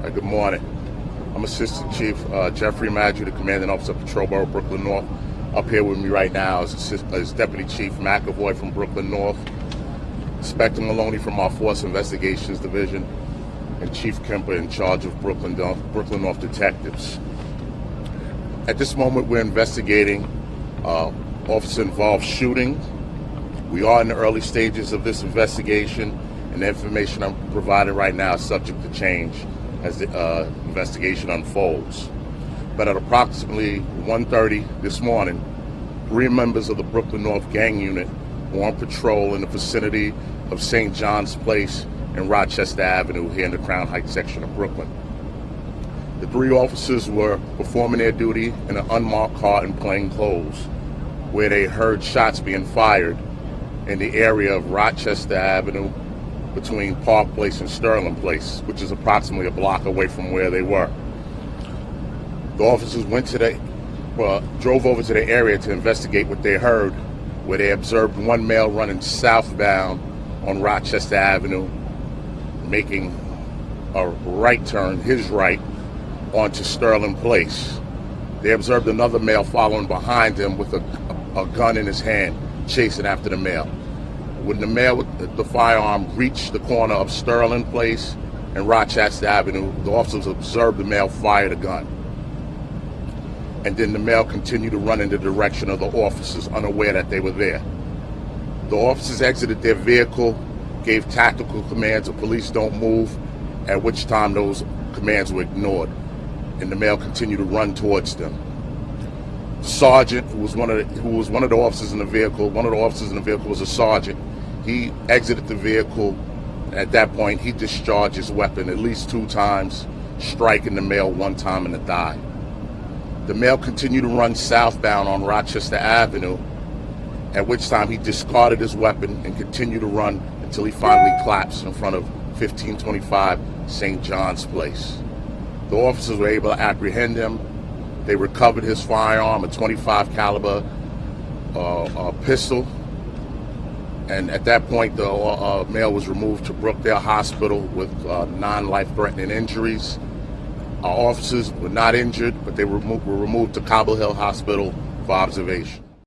Good morning. I'm Assistant Chief Jeffrey Maddrey, the Commanding Officer of Patrol Borough Brooklyn North. Up here with me right now is Deputy Chief McAvoy from Brooklyn North, Inspector Maloney from our Force Investigations Division, and Chief Kemper in charge of Brooklyn North Detectives. At this moment, we're investigating officer-involved shooting. We are in the early stages of this investigation, and the information I'm providing right now is subject to change as the investigation unfolds. But at approximately 1:30 this morning, 3 members of the Brooklyn North Gang Unit were on patrol in the vicinity of St. John's Place and Rochester Avenue here in the Crown Heights section of Brooklyn. The 3 officers were performing their duty in an unmarked car in plain clothes, where they heard shots being fired in the area of Rochester Avenue between Park Place and Sterling Place, which is approximately a block away from where they were. The officers drove over to the area to investigate what they heard, where they observed one male running southbound on Rochester Avenue, making a right turn, his right, onto Sterling Place. They observed another male following behind him with a gun in his hand, chasing after the male. When the male with the firearm reached the corner of Sterling Place and Rochester Avenue, the officers observed the male fire the gun. And then the male continued to run in the direction of the officers, unaware that they were there. The officers exited their vehicle, gave tactical commands of police don't move, at which time those commands were ignored, and the male continued to run towards them. The sergeant, who was one of the officers in the vehicle, one of the officers in the vehicle was a sergeant. He exited the vehicle. At that point, he discharged his weapon at least 2 times, striking the male 1 time in the thigh. The male continued to run southbound on Rochester Avenue, at which time he discarded his weapon and continued to run until he finally collapsed in front of 1525 St. John's Place. The officers were able to apprehend him. They recovered his firearm, a .25 caliber pistol, and at that point, the male was removed to Brookdale Hospital with non-life-threatening injuries. Our officers were not injured, but they were removed to Cobble Hill Hospital for observation.